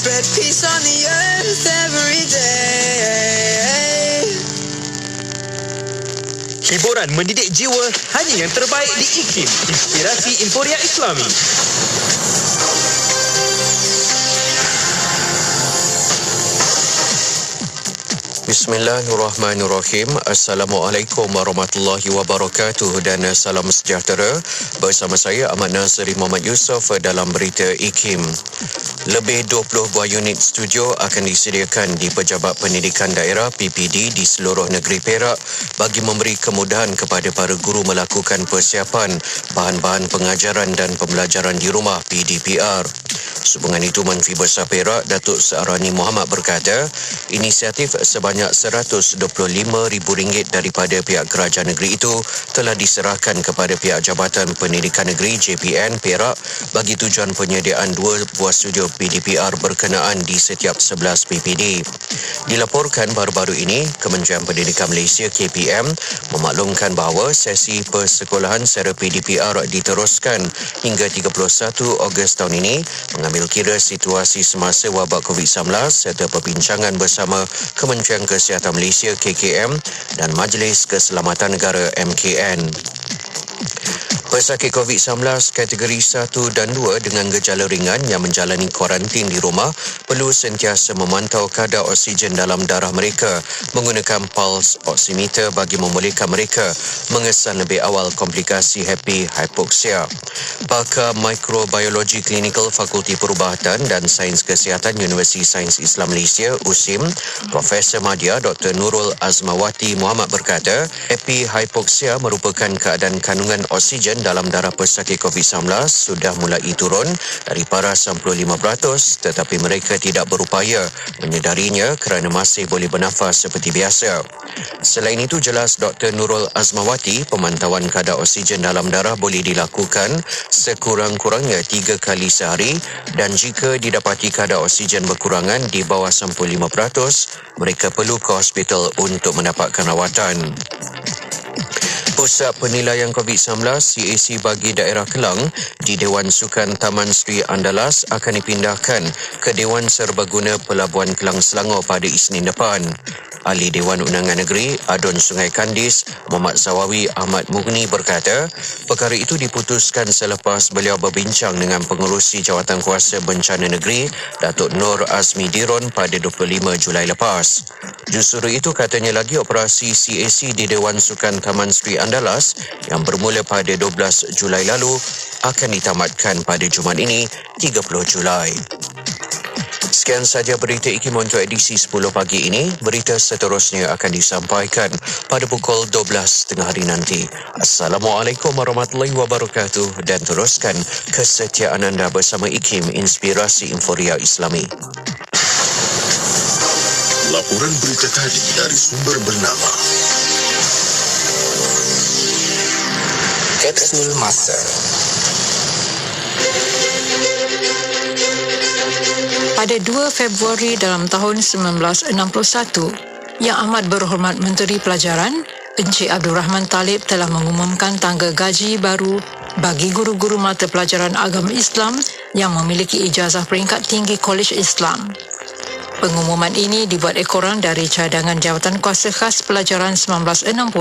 Spread peace on the earth every day. Hiburan mendidik jiwa hanya yang terbaik di IKIM, Inspirasi Inforia Islami. Bismillahirrahmanirrahim. Assalamualaikum warahmatullahi wabarakatuh dan salam sejahtera. Bersama saya Ahmad Nazri Muhammad Yusof dalam berita IKIM. Lebih 20 buah unit studio akan disediakan di Pejabat Pendidikan Daerah PPD di seluruh negeri Perak bagi memberi kemudahan kepada para guru melakukan persiapan bahan-bahan pengajaran dan pembelajaran di rumah PDPR. Sehubungan itu, Menteri Besar Perak Datuk Searani Muhammad berkata, inisiatif sebanyak RM125,000 daripada pihak kerajaan negeri itu telah diserahkan kepada pihak Jabatan Pendidikan Negeri JPN Perak bagi tujuan penyediaan 2 buah studio PDPR berkenaan di setiap 11 PPD. Dilaporkan baru-baru ini, Kementerian Pendidikan Malaysia KPM memaklumkan bahawa sesi persekolahan secara PDPR diteruskan hingga 31 Ogos tahun ini mengambil kira situasi semasa wabak COVID-19 serta perbincangan bersama Kementerian Kesihatan Malaysia KKM dan Majlis Keselamatan Negara MKN. Pesakit COVID-19 kategori 1 dan 2 dengan gejala ringan yang menjalani kuarantin di rumah perlu sentiasa memantau kadar oksigen dalam darah mereka menggunakan pulse oximeter bagi membolehkan mereka mengesan lebih awal komplikasi happy hypoxia. Pakar Mikrobiologi Klinikal Fakulti Perubatan dan Sains Kesihatan Universiti Sains Islam Malaysia USIM, Profesor Madya Dr. Nurul Azmawati Muhammad berkata, happy hypoxia merupakan keadaan kandungan oksigen dalam darah pesakit COVID-19 sudah mulai turun dari paras 95%, tetapi mereka tidak berupaya menyedarinya kerana masih boleh bernafas seperti biasa. Selain itu, jelas Dr. Nurul Azmawati, pemantauan kadar oksigen dalam darah boleh dilakukan sekurang-kurangnya 3 kali sehari dan jika didapati kadar oksigen berkurangan di bawah 95%, mereka perlu ke hospital untuk mendapatkan rawatan. Pusat Penilaian COVID-19 CAC bagi daerah Kelang di Dewan Sukan Taman Sri Andalas akan dipindahkan ke Dewan Serbaguna Pelabuhan Kelang Selangor pada Isnin depan. Ahli Dewan Undangan Negeri Adun Sungai Kandis Muhammad Zawawi Ahmad Mughni berkata, perkara itu diputuskan selepas beliau berbincang dengan pengerusi Jawatan Kuasa Bencana Negeri Datuk Nur Azmi Diron pada 25 Julai lepas. Justru itu, katanya lagi, operasi CAC di Dewan Sukan Taman Sri Andalas yang bermula pada 12 Julai lalu akan ditamatkan pada Jumaat ini 30 Julai. Sekian saja berita IKIM untuk edisi 10 pagi ini. Berita seterusnya akan disampaikan pada pukul 12 tengah hari nanti. Assalamualaikum warahmatullahi wabarakatuh dan teruskan kesetiaan anda bersama IKIM Inspirasi Inforia Islami. Laporan berita tadi dari sumber bernama Kapsul Masa. Pada 2 Februari dalam tahun 1961, Yang Amat Berhormat Menteri Pelajaran, Encik Abdul Rahman Talib telah mengumumkan tangga gaji baru bagi guru-guru mata pelajaran agama Islam yang memiliki ijazah peringkat tinggi Kolej Islam. Pengumuman ini dibuat ekoran dari cadangan Jawatan Kuasa Khas Pelajaran 1960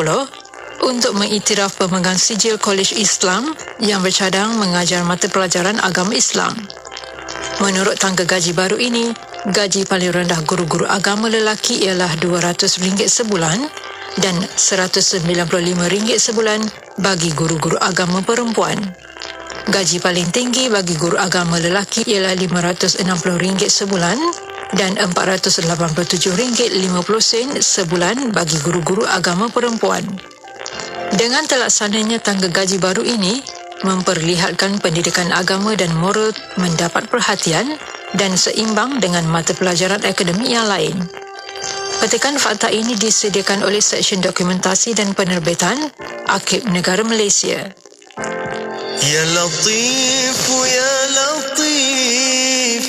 untuk mengiktiraf pemegang sijil Kolej Islam yang bercadang mengajar mata pelajaran agama Islam. Menurut tangga gaji baru ini, gaji paling rendah guru-guru agama lelaki ialah RM200 sebulan dan RM195 sebulan bagi guru-guru agama perempuan. Gaji paling tinggi bagi guru agama lelaki ialah RM560 sebulan dan RM487.50 sebulan bagi guru-guru agama perempuan. Dengan terlaksananya tangga gaji baru ini, memperlihatkan pendidikan agama dan moral mendapat perhatian dan seimbang dengan mata pelajaran akademik yang lain. Petikan fakta ini disediakan oleh Seksyen Dokumentasi dan Penerbitan Arkib Negara Malaysia. Ya Latif, Ya Latif,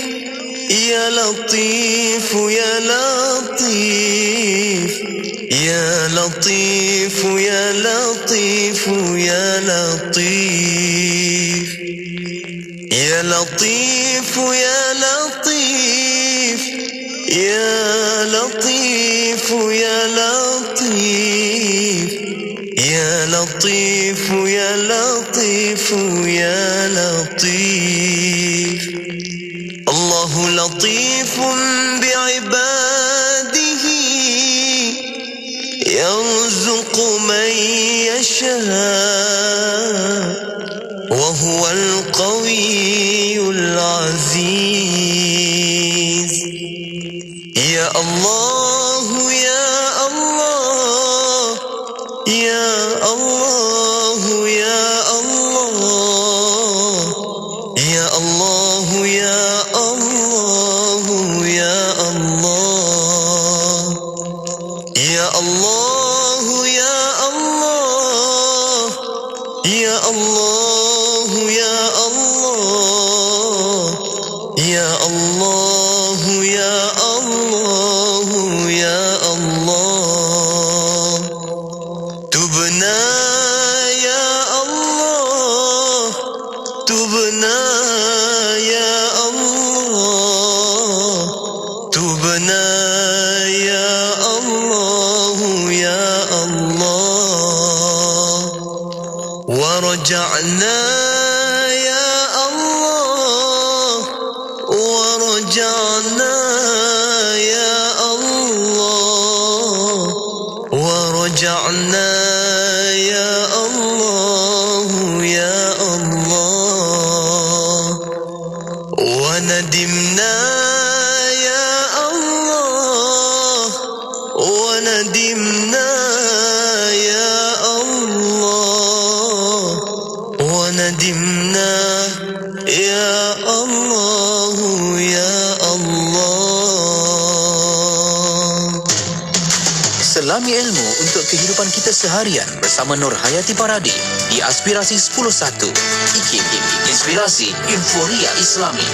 Ya Latif, Ya Latif, Ya Latif, Ya Latif, Ya Latif, Ya Latif, Ya Latif. يا لطيف يا لطيف يا لطيف يا لطيف يا لطيف الله لطيف بعباده يرزق من يشاء وهو القوي العزيز يا الله يا الله يا الله يا الله يا الله يا الله يا الله يا الله يا الله يا الله يا الله يا الله يا الله يا الله تبنا يا الله تبنا يا الله تبنا يا الله يا الله ورجعنا يا الله ورجعنا يا الله ورجعنا يا الله يا الله وندمنا يا الله وندمنا يا الله وندمنا يا الله يا الله. Selami ilmu untuk kehidupan kita seharian bersama Nur Hayati Paradi di Aspirasi 10.1 IKIM, Inspirasi Inforia Islami.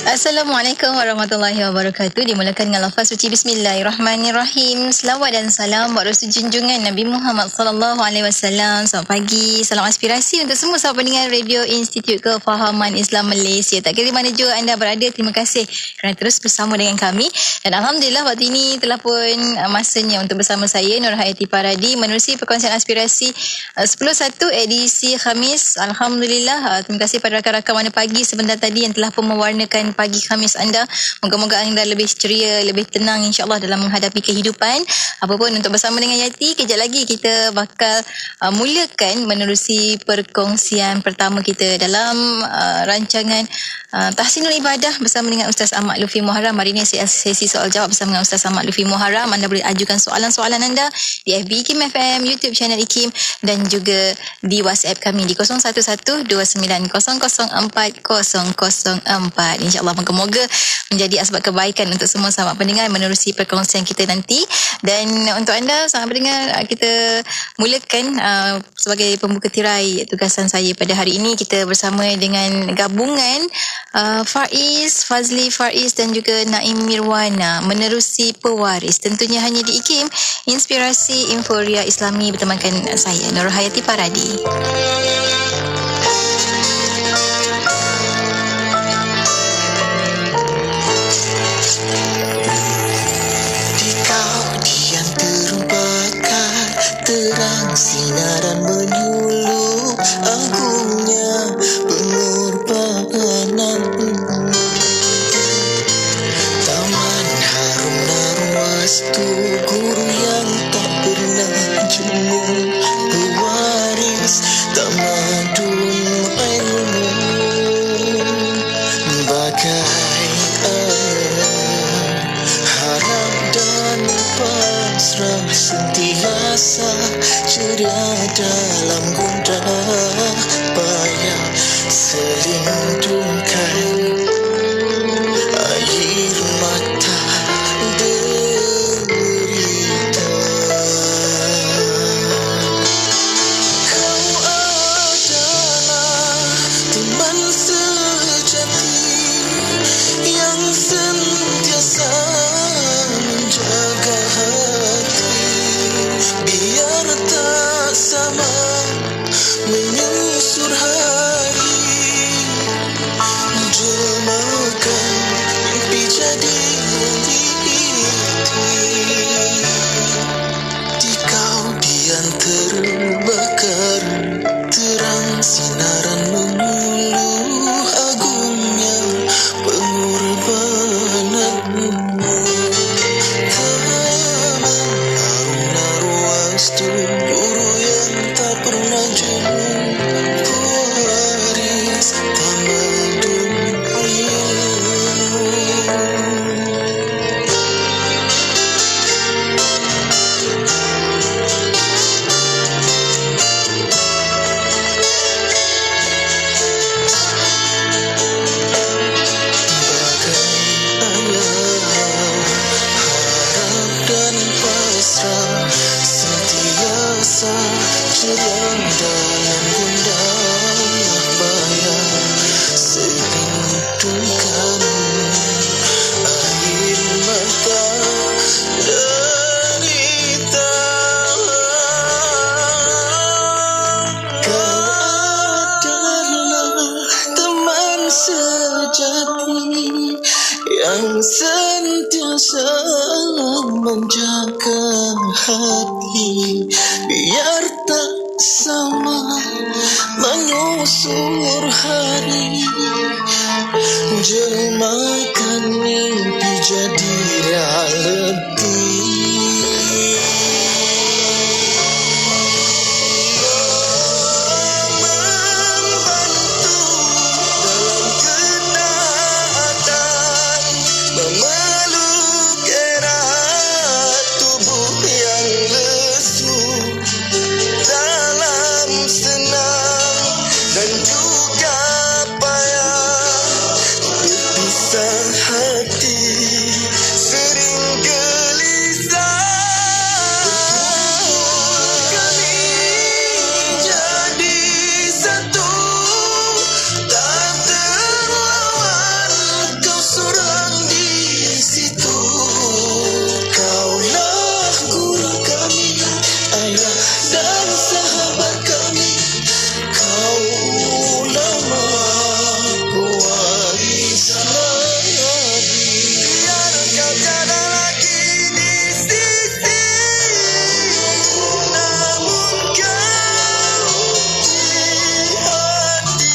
Assalamualaikum warahmatullahi wabarakatuh. Dimulakan dengan lafaz suci Bismillahirrahmanirrahim. Selawat dan salam buat Rasul junjungan Nabi Muhammad sallallahu alaihi wasallam. Selamat pagi, salam aspirasi untuk semua sahabat pendengar Radio Institut Kefahaman Islam Malaysia. Tak kira mana juga anda berada, terima kasih kerana terus bersama dengan kami. Dan alhamdulillah waktu ini telah pun masanya untuk bersama saya Nur Hayati Paradi menerusi perkongsian aspirasi 10.1 edisi Khamis. Alhamdulillah, terima kasih pada rakan-rakan Warna Pagi sebentar tadi yang telah pun mewarnakan pagi Khamis anda. Moga-moga anda lebih ceria, lebih tenang insya-Allah dalam menghadapi kehidupan. Apapun untuk bersama dengan Yati, kejap lagi kita bakal mulakan menerusi perkongsian pertama kita dalam rancangan Tahsinul Ibadah bersama dengan Ustaz Ahmad Lufi Muharram. Hari ini sesi soal jawab bersama dengan Ustaz Ahmad Lufi Muharram. Anda boleh ajukan soalan-soalan anda di FB IKIM FM, YouTube channel IKIM dan juga di WhatsApp kami di 0112900404. InsyaAllah moga-moga menjadi asbab kebaikan untuk semua sahabat pendengar menerusi perkongsian kita nanti. Dan untuk anda sahabat pendengar, kita mulakan sebagai pembuka tirai tugasan saya pada hari ini. Kita bersama dengan gabungan Fazli Faiz dan juga Naim Mirwana menerusi pewaris, tentunya hanya di IKIM, Inspirasi Inforia Islami, bertemankan saya Nur Hayati Paradi. Terang sinaran menyulup agungnya pengorbanan. Taman harum narwastu, guru yang tak pernah jemu, pewaris tamadun ilmu, bagai harap dan pasrah sentiasa ceria dalam gundah payah selindungkan air mata derita. Kau adalah teman sejati yang sentiasa menjaga hati, biar tak sama menyusur hari kebenaran meluluh agungnya pengorbananmu. Taman Naruwastu, guru yang tak pernah jemu, pewaris tamadun ilmu. Dan pasrah sentiasa ceria dalam gundah payah, selindungkan air mata derita. Kau adalah teman sejati yang sentiasa menjaga hati, biar tak sama menyusur hari, jemakan mimpi jadi realiti. Memeluk erat tubuh yang lesu, dalam senang dan juga payah, berpisah hati sering gelisah. Kami jadi satu, tak terlawan kau seorang di situ. Kaulah guru kami, ayah dan sahabat kami. Kaulah pewaris Nabi. Biar kau tiada lagi di sisi, namun kau di hati.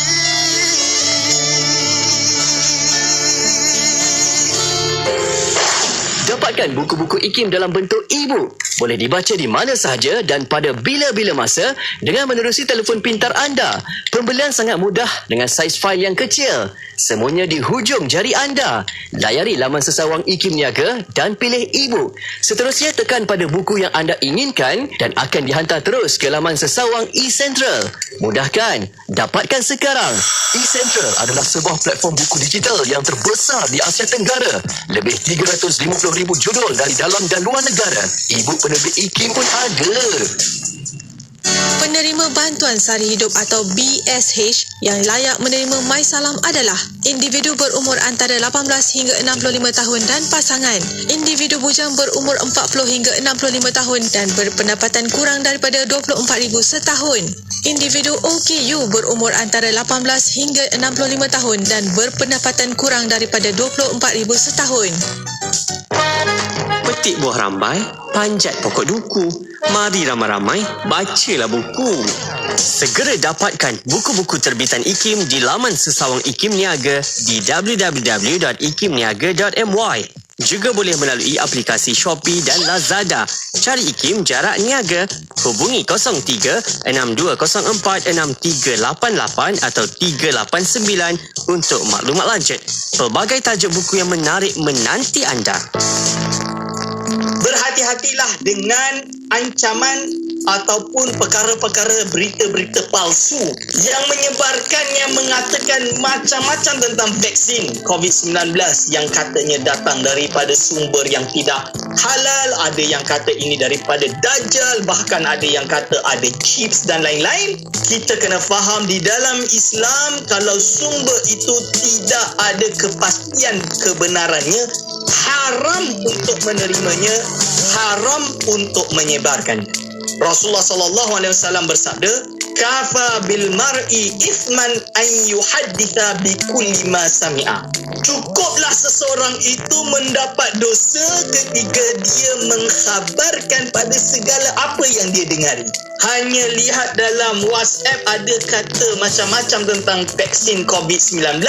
Dapatkan buku-buku IKIM dalam bentuk e-book. Boleh dibaca di mana sahaja dan pada bila-bila masa dengan menerusi telefon pintar anda. Pembelian sangat mudah dengan saiz fail yang kecil. Semuanya di hujung jari anda. Layari laman sesawang IKIM Niaga dan pilih e-book. Seterusnya tekan pada buku yang anda inginkan dan akan dihantar terus ke laman sesawang eCentral. Mudahkan, dapatkan sekarang. eCentral adalah sebuah platform buku digital yang terbesar di Asia Tenggara. Lebih 350,000 judul dari dalam dan luar negara. E-book penerbit IKIM pun ada. Penerima Bantuan Sari Hidup atau BSH yang layak menerima MySalam adalah individu berumur antara 18 hingga 65 tahun dan pasangan, individu bujang berumur 40 hingga 65 tahun dan berpendapatan kurang daripada 24,000 setahun, individu OKU berumur antara 18 hingga 65 tahun dan berpendapatan kurang daripada 24,000 setahun. Petik buah rambai, panjat pokok duku. Mari ramai-ramai, bacalah buku. Segera dapatkan buku-buku terbitan IKIM di laman sesawang IKIM Niaga di www.ikimniaga.my. Juga boleh melalui aplikasi Shopee dan Lazada. Cari IKIM jarak niaga. Hubungi 03-6204-6388 atau 389 untuk maklumat lanjut. Pelbagai tajuk buku yang menarik menanti anda. Berhati-hatilah dengan ancaman ataupun perkara-perkara berita-berita palsu yang menyebarkan, yang mengatakan macam-macam tentang vaksin COVID-19 yang katanya datang daripada sumber yang tidak halal, ada yang kata ini daripada Dajjal, bahkan ada yang kata ada chips dan lain-lain. Kita kena faham di dalam Islam, kalau sumber itu tidak ada kepastian kebenarannya, haram untuk menerimanya, haram untuk menyebarkan. Rasulullah SAW bersabda, kafa bil mar'i ithman an yuhadditha bi kulli ma sami'a. Cukuplah seseorang itu mendapat dosa ketika dia mengkhabarkan pada segala apa yang dia dengari. Hanya lihat dalam WhatsApp ada kata macam-macam tentang vaksin COVID-19,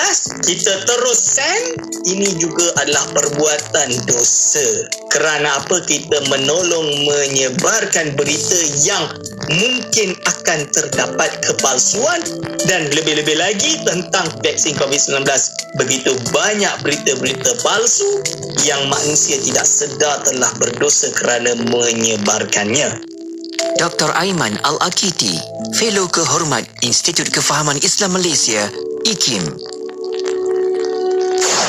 kita terus send, ini juga adalah perbuatan dosa. Kerana apa? Kita menolong menyebarkan berita yang mungkin akan terdapat kepalsuan, dan lebih-lebih lagi tentang vaksin COVID-19. Begitu banyak berita-berita palsu yang manusia tidak sedar telah berdosa kerana menyebarkannya. Dr. Aiman Al-Akiti, Fellow Kehormat Institut Kefahaman Islam Malaysia, IKIM.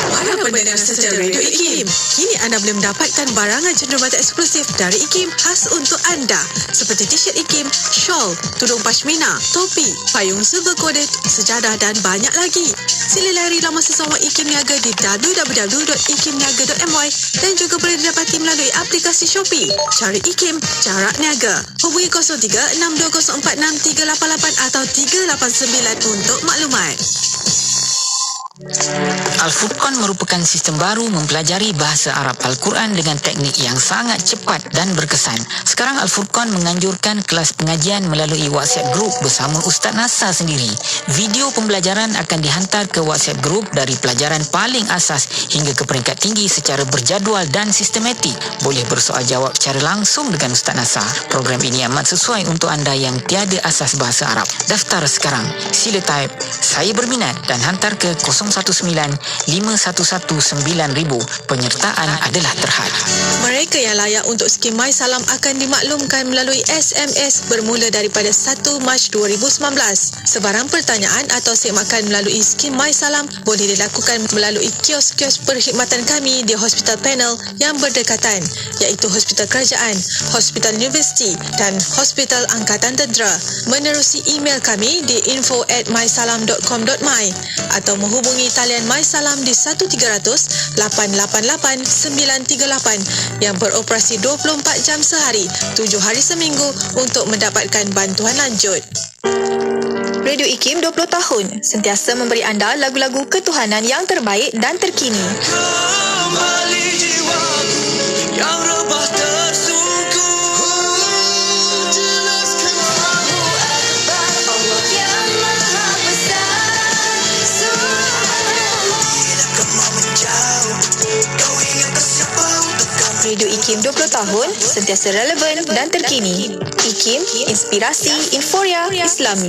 Para pendengar setia Radio IKIM, kini anda boleh mendapatkan barangan cenderamata eksklusif dari IKIM khas untuk anda seperti t-shirt IKIM, shawl, tudung pashmina, topi, payung silver coded, sejadah dan banyak lagi. Sila layari laman sesama IKIM Niaga di www.ikimniaga.my dan juga boleh didapati melalui aplikasi Shopee. Cari IKIM, jarak niaga. Hubungi 03-6204-6388 atau 389 untuk maklumat. Al-Furqan merupakan sistem baru mempelajari bahasa Arab Al-Quran dengan teknik yang sangat cepat dan berkesan. Sekarang Al-Furqan menganjurkan kelas pengajian melalui WhatsApp Group bersama Ustaz Nasar sendiri. Video pembelajaran akan dihantar ke WhatsApp Group dari pelajaran paling asas hingga ke peringkat tinggi secara berjadual dan sistematik. Boleh bersoal jawab secara langsung dengan Ustaz Nasar. Program ini amat sesuai untuk anda yang tiada asas bahasa Arab. Daftar sekarang. Sila type "Saya berminat" dan hantar ke 019-511-9000. Penyertaan adalah terhad. Mereka yang layak untuk skim My Salam akan dimaklumkan melalui SMS bermula daripada 1 Mac 2019. Sebarang pertanyaan atau semakan melalui skim My Salam boleh dilakukan melalui kios-kios perkhidmatan kami di Hospital Panel yang berdekatan, iaitu Hospital Kerajaan, Hospital Universiti dan Hospital Angkatan Tentera. Menerusi email kami di info@mysalam.com.my atau menghubungi talian My Salam di 13-888-938 yang beroperasi 24 jam sehari, 7 hari seminggu untuk mendapatkan bantuan lanjut. Radio IKIM 20 tahun sentiasa memberi anda lagu-lagu ketuhanan yang terbaik dan terkini. Kembali jiwaku yang rebah tersungkur. Jelaskan Allahu Akbar, Allah yang Maha Besar. Tidak kau menjauh, kau ingat siapa untuk kamu. Radio IKIM 20 tahun sentiasa relevan dan terkini. IKIM, inspirasi Inforia Islami.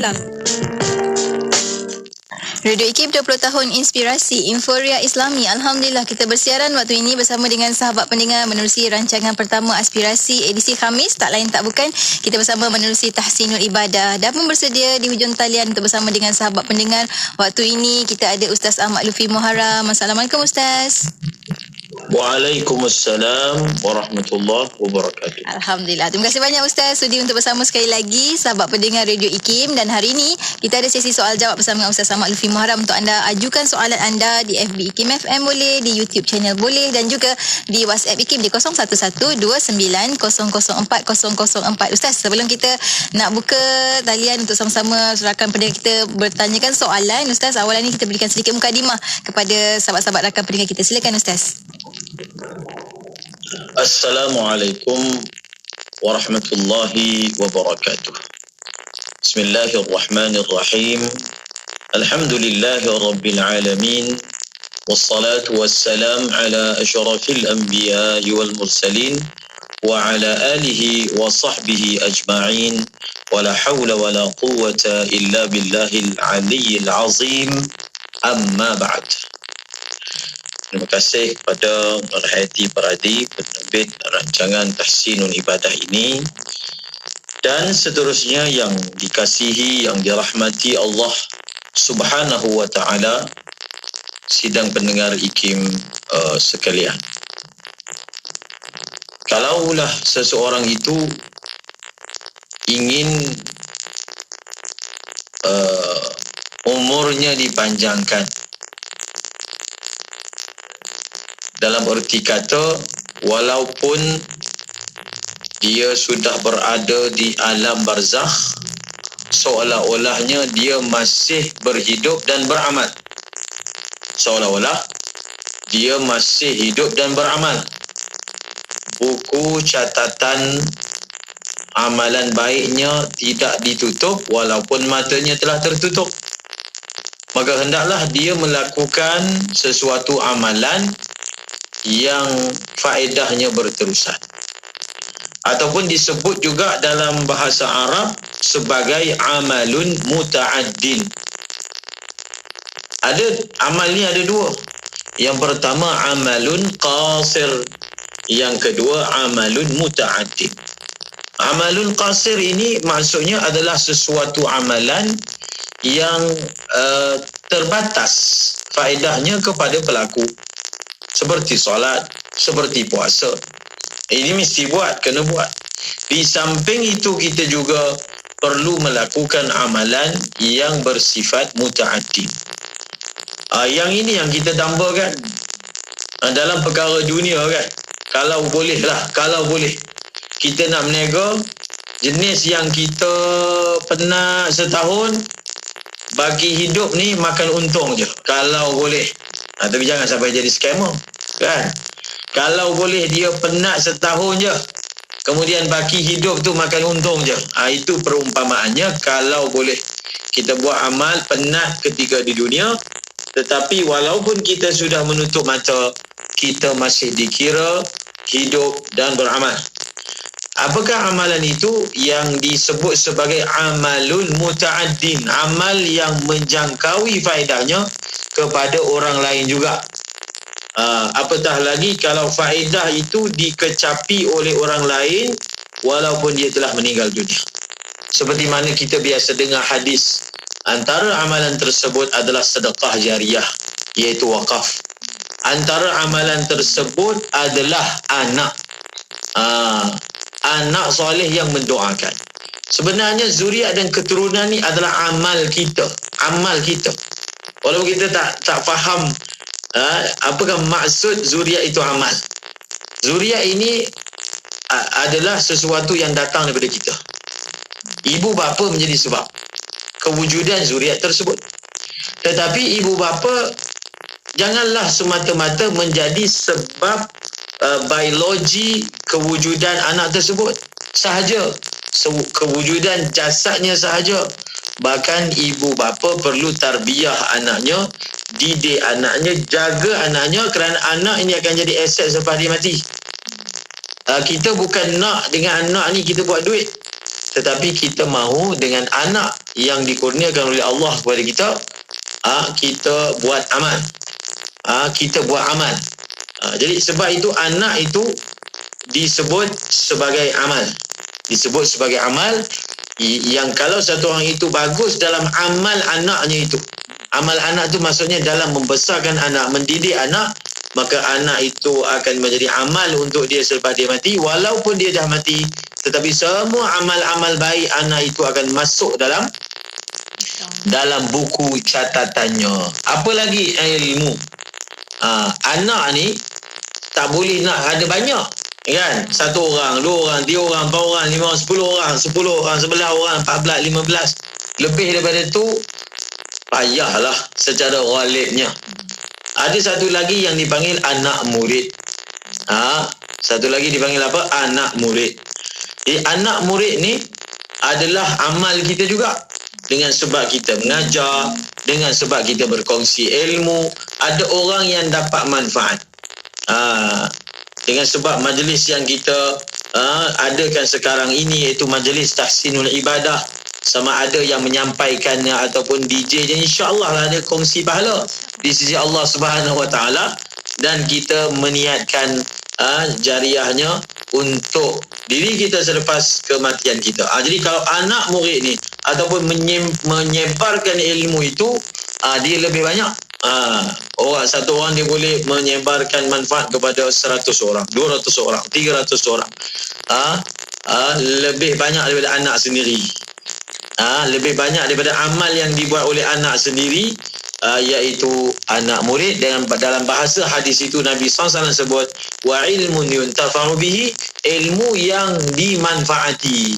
Radio IKIM 20 tahun inspirasi Inforia Islami. Alhamdulillah, kita bersiaran waktu ini bersama dengan sahabat pendengar menerusi rancangan pertama aspirasi edisi Khamis. Tak lain tak bukan, kita bersama menerusi Tahsinul Ibadah. Dan pun bersedia di hujung talian untuk bersama dengan sahabat pendengar. Waktu ini kita ada Ustaz Ahmad Lutfi Muharram. Assalamualaikum Ustaz. Waalaikumsalam warahmatullahi wabarakatuh. Alhamdulillah. Terima kasih banyak Ustaz sudi untuk bersama sekali lagi sahabat pendengar Radio IKIM. Dan hari ini kita ada sesi soal jawab bersama dengan Ustaz Ahmad Lutfi Muharram. Untuk anda ajukan soalan anda di FB IKIM FM boleh, di YouTube channel boleh, dan juga di WhatsApp IKIM di 011290040004. Ustaz, sebelum kita nak buka talian untuk sama-sama rakan pendengar kita bertanyakan soalan, Ustaz, awalan ini kita berikan sedikit mukadimah kepada sahabat-sahabat rakan pendengar kita. Silakan Ustaz. Assalamualaikum warahmatullahi wabarakatuh. Bismillahirrahmanirrahim. Alhamdulillahi rabbil alamin. Wassalatu wassalam ala asyrafil anbiya wal mursalin wa ala alihi wa sahbihi ajma'in. Wa la hawla wa la quwwata illa billahil aliyyil azim. Amma ba'd. Terima kasih kepada Merhati Paradi, penerbit rancangan Tahsinul Ibadah ini, dan seterusnya yang dikasihi, yang dirahmati Allah Subhanahu wa ta'ala, sidang pendengar IKIM sekalian. Kalaulah seseorang itu ingin umurnya dipanjangkan, dalam erti kata, walaupun dia sudah berada di alam barzakh seolah-olahnya dia masih berhidup dan beramal. Seolah-olah dia masih hidup dan beramal. Buku catatan amalan baiknya tidak ditutup walaupun matanya telah tertutup. Maka hendaklah dia melakukan sesuatu amalan yang faedahnya berterusan. Ataupun disebut juga dalam bahasa Arab sebagai amalun muta'addin. Amal ni ada dua. Yang pertama amalun qasir, yang kedua amalun muta'addin. Amalun qasir ini maksudnya adalah sesuatu amalan yang terbatas faedahnya kepada pelaku, seperti solat, seperti puasa. Ini mesti buat, kena buat. Di samping itu kita juga perlu melakukan amalan yang bersifat muta'addin. Yang ini yang kita dambakan dalam perkara dunia kan. Kalau boleh kita nak berniaga, jenis yang kita penat setahun, bagi hidup ni makan untung je kalau boleh. Tapi jangan sampai jadi scammer kan. Kalau boleh dia penat setahun je, kemudian bagi hidup tu makan untung je. Itu perumpamaannya kalau boleh. Kita buat amal penat ketika di dunia, tetapi walaupun kita sudah menutup mata, kita masih dikira hidup dan beramal. Apakah amalan itu? Yang disebut sebagai amalul muta'addin, amal yang menjangkaui faedahnya kepada orang lain juga. Apatah lagi kalau faedah itu dikecapi oleh orang lain walaupun dia telah meninggal dunia. Seperti mana kita biasa dengar hadis, antara amalan tersebut adalah sedekah jariah, iaitu wakaf. Antara amalan tersebut adalah anak soleh yang mendoakan. Sebenarnya zuriat dan keturunan ni adalah amal kita. Walaupun kita tak faham apakah maksud zuriat itu amal. Zuriat ini adalah sesuatu yang datang daripada kita. Ibu bapa menjadi sebab kewujudan zuriat tersebut. Tetapi ibu bapa janganlah semata-mata menjadi sebab biologi kewujudan anak tersebut sahaja, kewujudan jasadnya sahaja. Bahkan ibu bapa perlu tarbiyah anaknya, didik anaknya, jaga anaknya, kerana anak ini akan jadi aset selepas dia mati. Kita bukan nak dengan anak ni kita buat duit, tetapi kita mahu dengan anak yang dikurniakan oleh Allah kepada kita, kita buat amal. Jadi sebab itu anak itu disebut sebagai amal. Yang kalau satu orang itu bagus dalam amal anaknya itu. Amal anak itu maksudnya dalam membesarkan anak, mendidik anak, maka anak itu akan menjadi amal untuk dia selepas dia mati. Walaupun dia dah mati, tetapi semua amal-amal baik anak itu akan masuk dalam buku catatannya. Apa lagi ilmu? Anak ni tak boleh nak ada banyak kan, 1 orang, 2 orang, 3 orang, 4 orang, 5 orang, 10 orang, 11 orang, 14, 15. Lebih daripada tu payahlah secara ghalibnya. Ada satu lagi yang dipanggil anak murid. Satu lagi dipanggil apa? Anak murid. Jadi anak murid ni adalah amal kita juga. Dengan sebab kita mengajar, dengan sebab kita berkongsi ilmu, ada orang yang dapat manfaat. Dengan sebab majlis yang kita adakan sekarang ini, iaitu majlis tahsinul ibadah, sama ada yang menyampaikannya ataupun DJ-nya, insya-Allah ada kongsi pahala di sisi Allah Subhanahu Wa Taala, dan kita meniatkan jariahnya untuk diri kita selepas kematian kita. Jadi kalau anak murid ni ataupun menyebarkan ilmu itu, dia lebih banyak. Satu orang dia boleh menyebarkan manfaat kepada 100 orang, 200 orang, 300 orang. Lebih banyak daripada anak sendiri. Lebih banyak daripada amal yang dibuat oleh anak sendiri, iaitu anak murid. Dan dalam bahasa hadis itu Nabi SAW sebut wa ilmun yuntafa'u bihi, ilmu yang dimanfaati.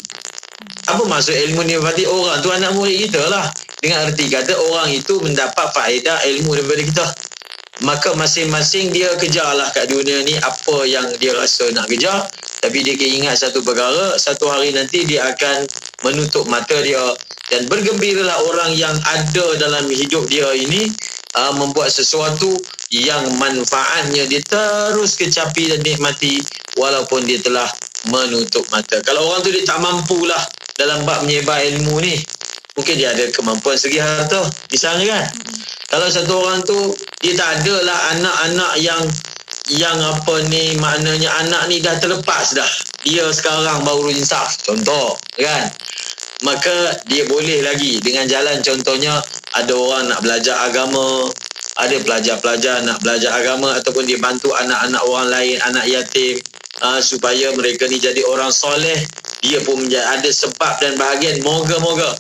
Apa maksud ilmu ni berarti orang tu anak murid kita lah. Dengan erti kata orang itu mendapat faedah ilmu daripada kita. Maka masing-masing dia kejarlah kat dunia ni apa yang dia rasa nak kejar. Tapi dia ingat satu perkara, satu hari nanti dia akan menutup mata dia. Dan bergembiralah orang yang ada dalam hidup dia ini membuat sesuatu yang manfaatnya dia terus kecapi dan nikmati walaupun dia telah menutup mata. Kalau orang tu dia tak mampulah dalam bab menyebar ilmu ni, mungkin dia ada kemampuan segi harta misalnya kan. Kalau satu orang tu dia tak ada lah anak-anak yang apa ni, maknanya anak ni dah terlepas dah, dia sekarang baru insaf contoh kan, maka dia boleh lagi dengan jalan contohnya ada orang nak belajar agama, ada pelajar-pelajar nak belajar agama ataupun dia bantu anak-anak orang lain, anak yatim supaya mereka ni jadi orang soleh. Dia pun ada sebab dan bahagian, moga-moga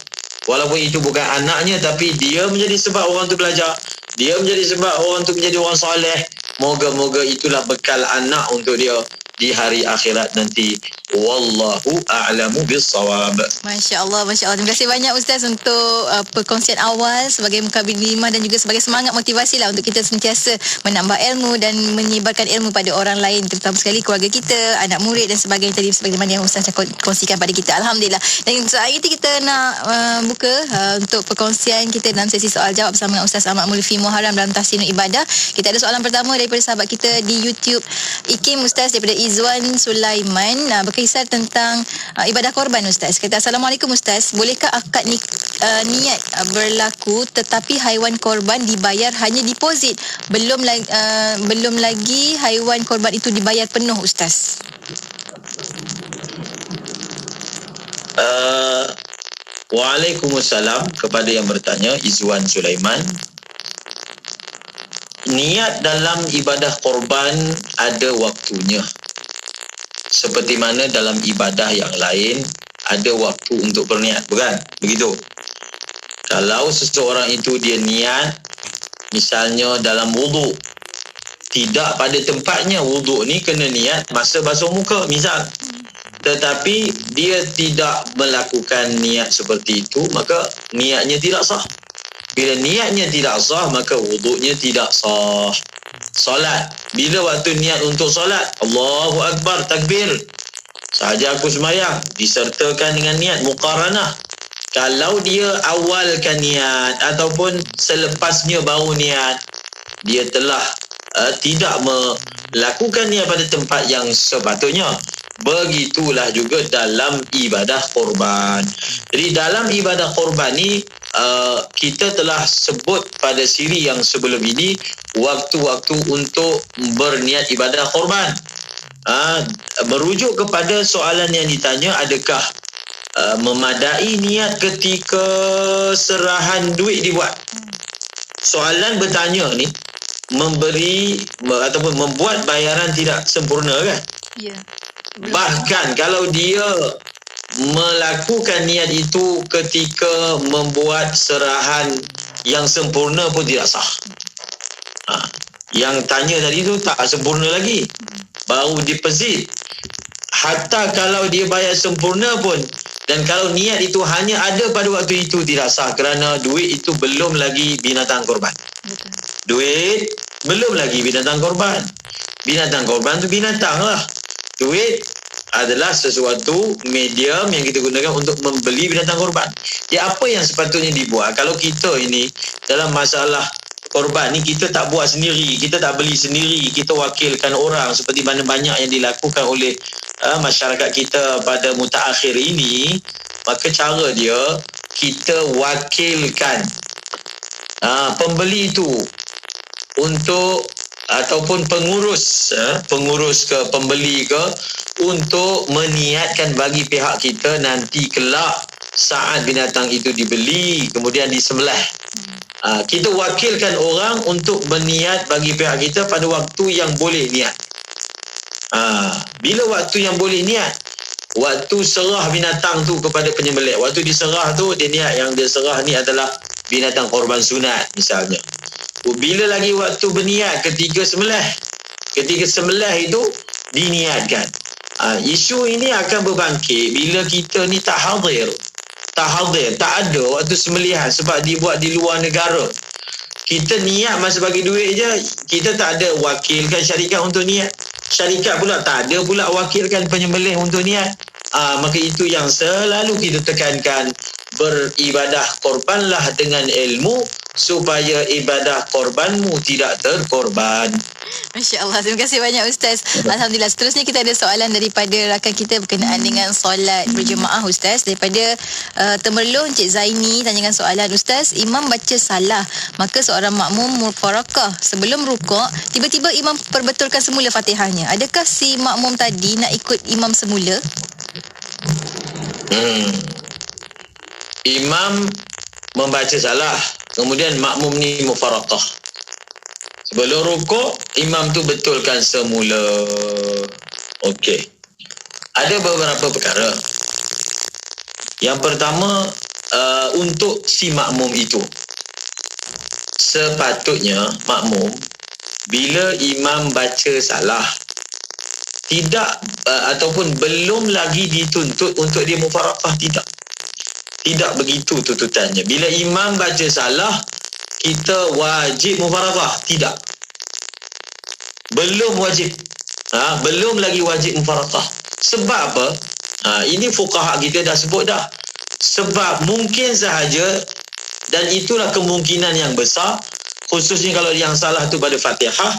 walaupun itu bukan anaknya tapi dia menjadi sebab orang tu belajar, dia menjadi sebab orang tu menjadi orang soleh. Moga-moga itulah bekal anak untuk dia di hari akhirat nanti. Wallahu a'lamu bissawab. Masya-Allah, masya-Allah. Terima kasih banyak Ustaz untuk perkongsian awal sebagai mukabimah dan juga sebagai semangat motivasi lah untuk kita sentiasa menambah ilmu dan menyebarkan ilmu pada orang lain, terutama sekali keluarga kita, anak murid dan sebagainya tadi sebagaimana yang Ustaz kongsikan pada kita. Alhamdulillah. Dan hari ini kita nak buka untuk perkongsian kita dalam sesi soal jawab bersama dengan Ustaz Ahmad Mulfi Muharram dalam Tahsinul Ibadah. Kita ada soalan pertama daripada sahabat kita di YouTube IKIM Ustaz daripada Izwan Sulaiman, berkisar tentang ibadah korban Ustaz. Kata, Assalamualaikum Ustaz, bolehkah akad niat berlaku tetapi haiwan korban dibayar hanya deposit, belum lagi haiwan korban itu dibayar penuh Ustaz? Waalaikumsalam kepada yang bertanya, Izwan Sulaiman. Niat dalam ibadah korban ada waktunya. Seperti mana dalam ibadah yang lain ada waktu untuk berniat, bukan? Begitu. Kalau seseorang itu dia niat misalnya dalam wuduk, tidak pada tempatnya, wuduk ni kena niat masa basuh muka misal, tetapi dia tidak melakukan niat seperti itu, maka niatnya tidak sah. Bila niatnya tidak sah, maka wuduknya tidak sah. Solat, bila waktu niat untuk solat, Allahu Akbar, takbir, sahaja aku sembahyang, disertakan dengan niat muqaranah. Kalau dia awalkan niat ataupun selepasnya baru niat, dia telah tidak melakukan niat pada tempat yang sepatutnya. Begitulah juga dalam ibadah korban. Jadi dalam ibadah korban ni kita telah sebut pada siri yang sebelum ini waktu-waktu untuk berniat ibadah korban. Merujuk kepada soalan yang ditanya, adakah memadai niat ketika serahan duit dibuat? Soalan bertanya ni memberi ataupun membuat bayaran tidak sempurna kan? Ya. Bahkan kalau dia melakukan niat itu ketika membuat serahan yang sempurna pun tidak sah. Yang tanya tadi tu tak sempurna lagi, baru deposit. Hatta kalau dia bayar sempurna pun, dan kalau niat itu hanya ada pada waktu itu, tidak sah kerana duit itu belum lagi binatang korban. Duit belum lagi binatang korban. Binatang korban tu binatang lah. Duit adalah sesuatu medium yang kita gunakan untuk membeli binatang korban. Ya, apa yang sepatutnya dibuat? Kalau kita ini dalam masalah korban ni, kita tak buat sendiri, kita tak beli sendiri, kita wakilkan orang seperti mana banyak yang dilakukan oleh masyarakat kita pada mutaakhir ini, maka cara dia, kita wakilkan pembeli itu untuk ataupun pengurus ke pembeli ke untuk meniatkan bagi pihak kita nanti kelak saat binatang itu dibeli kemudian disembelih. Kita wakilkan orang untuk berniat bagi pihak kita pada waktu yang boleh niat. Bila waktu yang boleh niat? Waktu serah binatang tu kepada penyembelih. Waktu diserah tu, dia niat yang dia serah ni adalah binatang korban sunat misalnya. Bila lagi waktu berniat? Ketika sembelih. Ketika sembelih itu diniatkan. Isu ini akan berbangkit bila kita ni tak hadir, tak ada waktu sembelihan sebab dibuat di luar negara. Kita niat masa bagi duit je, kita tak ada wakilkan syarikat untuk niat. Syarikat pula tak ada pula wakilkan penyembelih untuk niat. Maka itu yang selalu kita tekankan, beribadah korbanlah dengan ilmu supaya ibadah korbanmu tidak terkorban. Masya Allah, terima kasih banyak Ustaz. Alhamdulillah. Seterusnya kita ada soalan daripada rakan kita berkenaan dengan solat berjemaah Ustaz. Daripada Temerloh, Encik Zaini tanyakan soalan, Ustaz, imam baca salah, maka seorang makmum mufarakah sebelum rukuk, tiba-tiba imam perbetulkan semula Fatihahnya. Adakah si makmum tadi nak ikut imam semula? Imam membaca salah, kemudian makmum ni mufarakah. Sebelum rukuk, imam tu betulkan semula. Okey. Ada beberapa perkara. Yang pertama, untuk si makmum itu, sepatutnya makmum bila imam baca salah, tidak ataupun belum lagi dituntut untuk dia mufarakah, tidak begitu tuntutannya. Bila imam baca salah, kita wajib mufarakah? Tidak. Belum wajib. Belum lagi wajib mufarakah. Sebab apa? Ini fuqaha kita dah sebut dah. Sebab mungkin sahaja, dan itulah kemungkinan yang besar, khususnya kalau yang salah tu pada Fatihah,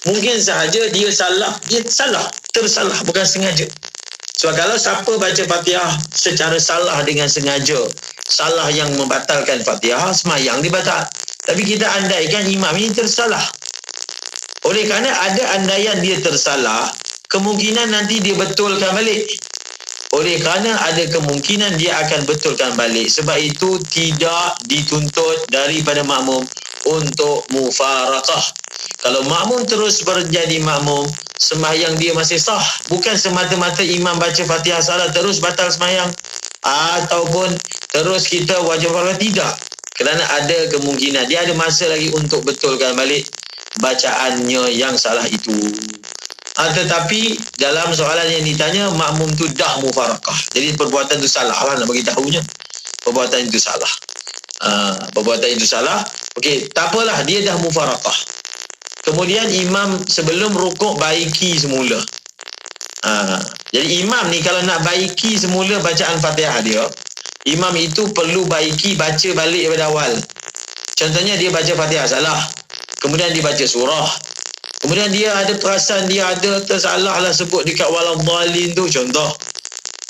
mungkin sahaja dia tersalah, bukan sengaja. Sebab kalau siapa baca Fatihah secara salah dengan sengaja, salah yang membatalkan Fatihah, semayang dibatal. Tapi kita andaikan imam ini tersalah. Oleh kerana ada andaian dia tersalah, kemungkinan nanti dia betulkan balik. Oleh kerana ada kemungkinan dia akan betulkan balik. Sebab itu tidak dituntut daripada makmum untuk mufarakah. Kalau makmum terus menjadi makmum, sembahyang dia masih sah. Bukan semata-mata imam baca Fatihah salah terus batal sembahyang, ataupun terus kita wajib mufarakah. Tidak. Kerana ada kemungkinan dia ada masa lagi untuk betulkan balik bacaannya yang salah itu. Tetapi dalam soalan yang ditanya, makmum tu dah mufarakah. Jadi perbuatan itu salah lah, nak bagi tahunya. Perbuatan itu salah. Perbuatan itu salah. Okey, tak apalah, dia dah mufarakah. Kemudian imam sebelum rukuk baiki semula. Jadi imam ni kalau nak baiki semula bacaan Fatihah dia, imam itu perlu baiki, baca balik daripada awal. Contohnya dia baca Fatihah salah, kemudian dia baca surah, kemudian dia ada perasan dia ada tersalah lah sebut dekat waladhdallin tu contoh.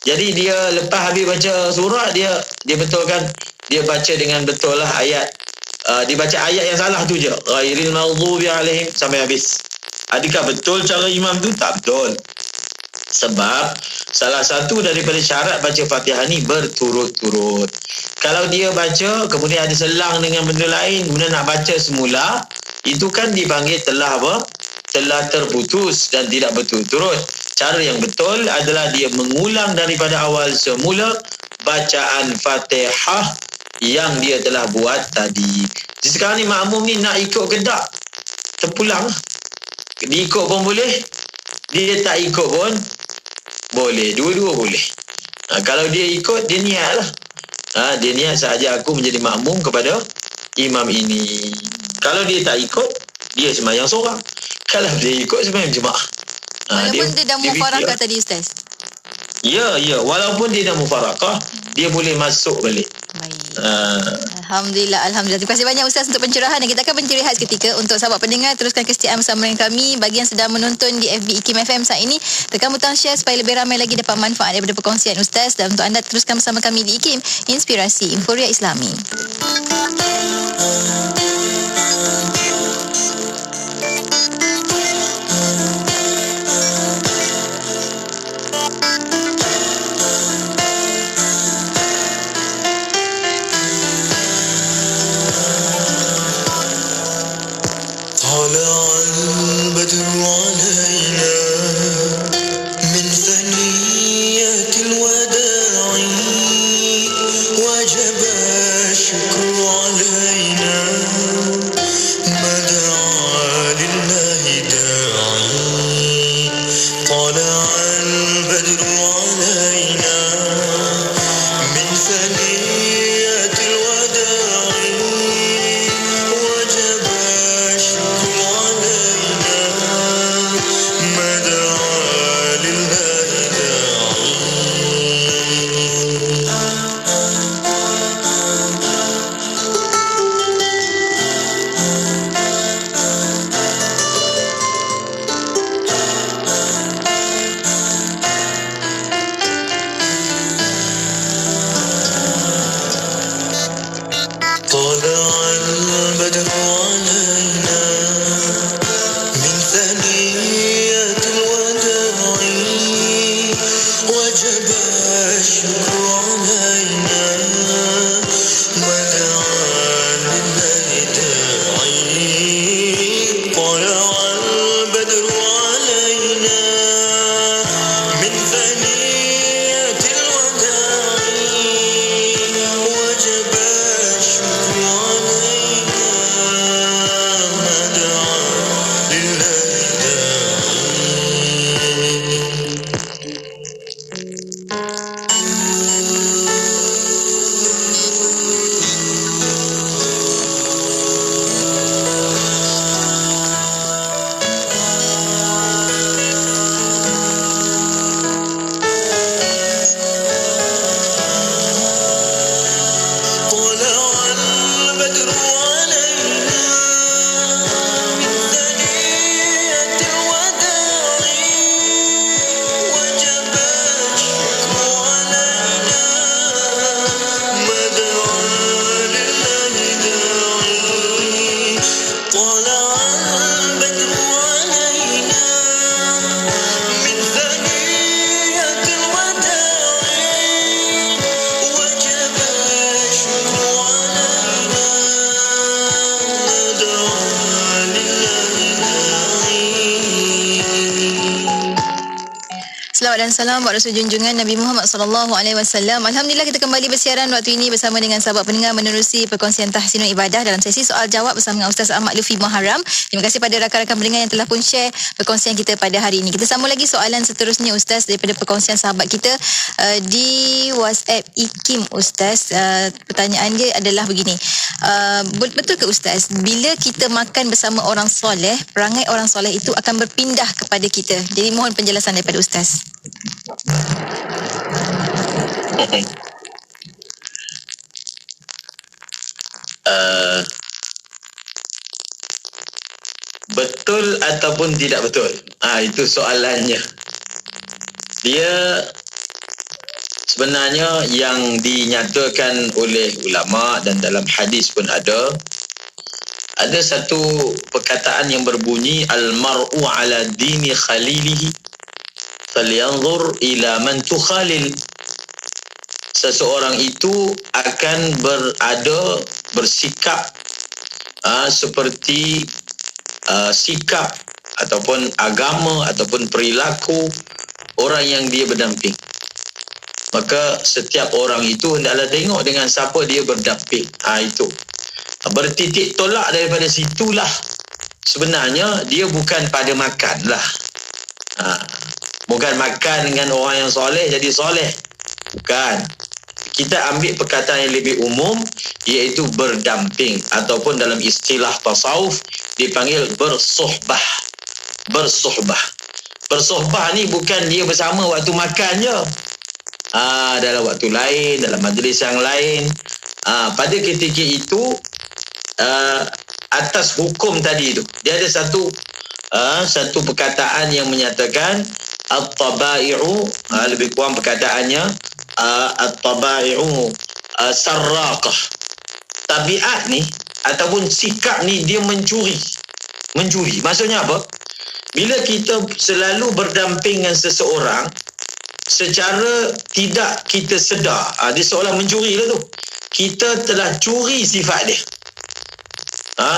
Jadi dia lepas habis baca surah, dia betulkan, dia baca dengan betul lah ayat. Dia baca ayat yang salah tu je, ghairil maghdubi alaihim, sampai habis. Adakah betul cara imam tu? Tak betul. Sebab salah satu daripada syarat baca Fatihah ni berturut-turut. Kalau dia baca kemudian ada selang dengan benda lain, kemudian nak baca semula, itu kan dipanggil telah apa? Telah terputus dan tidak berturut-turut. Cara yang betul adalah dia mengulang daripada awal semula bacaan Fatihah yang dia telah buat tadi. Jadi sekarang ni makmum ni nak ikut ke tak? Terpulang. Diikut pun boleh, dia tak ikut pun boleh. Dua-dua boleh. Kalau dia ikut, dia niat lah. Dia niat sahaja aku menjadi makmum kepada imam ini. Kalau dia tak ikut, dia sembahyang seorang. Kalau dia ikut, sembahyang jemaah. Walaupun dia dah mufarakah tadi Ustaz? Ya. Walaupun dia dah mufarakah, dia boleh masuk balik. Alhamdulillah. Terima kasih banyak Ustaz untuk pencerahan, dan kita akan berehat seketika. Untuk sahabat pendengar, teruskan kesetiaan bersama dengan kami. Bagi yang sedang menonton di FB IKIM FM saat ini, tekan butang share supaya lebih ramai lagi dapat manfaat daripada perkongsian Ustaz. Dan untuk anda, teruskan bersama kami di IKIM, Inspirasi Inforia Islami. وجب الشكر علينا طلع البدر علينا من ثنية الوداع وجب الشكر علينا دعا لله داعي. Selawat dan salam buat Rasul junjungan Nabi Muhammad SAW. Alhamdulillah kita kembali bersiaran waktu ini bersama dengan sahabat pendengar menerusi perkongsian tahsinul ibadah dalam sesi soal jawab bersama dengan Ustaz Ahmad Lutfi Muharram. Terima kasih pada rakan-rakan pendengar yang telah pun share perkongsian kita pada hari ini. Kita sambung lagi soalan seterusnya Ustaz daripada perkongsian sahabat kita di WhatsApp IKIM Ustaz. Pertanyaan dia adalah begini. Betul ke Ustaz, bila kita makan bersama orang soleh, perangai orang soleh itu akan berpindah kepada kita? Jadi mohon penjelasan daripada Ustaz. Betul ataupun tidak betul? Itu soalannya. Dia sebenarnya yang dinyatakan oleh ulama dan dalam hadis pun ada satu perkataan yang berbunyi al-mar'u ala dini khalilihi falyanzur ila man tukhalil. Seseorang itu akan bersikap seperti sikap ataupun agama ataupun perilaku orang yang dia berdamping. Maka setiap orang itu hendaklah tengok dengan siapa dia berdamping. Itu bertitik tolak daripada situlah sebenarnya dia bukan pada makan lah. Bukan makan dengan orang yang soleh jadi soleh. Bukan. Kita ambil perkataan yang lebih umum, iaitu berdamping ataupun dalam istilah tasawuf dipanggil bersohbah. Bersohbah ni bukan dia bersama waktu makan je. Dalam waktu lain, dalam majlis yang lain. Pada ketika itu atas hukum tadi tu, dia ada satu perkataan yang menyatakan at-tabai'u, lebih kurang perkataannya at-tabai'u sarraqah. Tabiat ni ataupun sikap ni dia mencuri. Maksudnya apa? Bila kita selalu berdamping dengan seseorang secara tidak kita sedar, dia seolah mencuri lah tu. Kita telah curi sifat dia.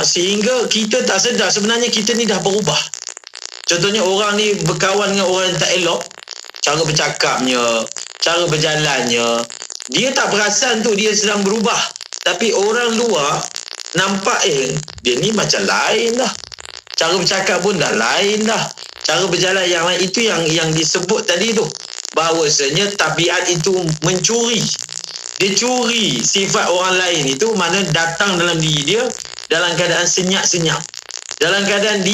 Sehingga kita tak sedar sebenarnya kita ni dah berubah. Contohnya orang ni berkawan dengan orang yang tak elok, cara bercakapnya, cara berjalannya, dia tak perasan tu dia sedang berubah. Tapi orang luar nampak dia ni macam lain dah. Cara bercakap pun dah lain dah. Cara berjalan yang lain. Itu yang disebut tadi tu. Bahawasanya tabiat itu mencuri. Dia curi sifat orang lain itu, mana datang dalam diri dia dalam keadaan senyap-senyap. Dalam keadaan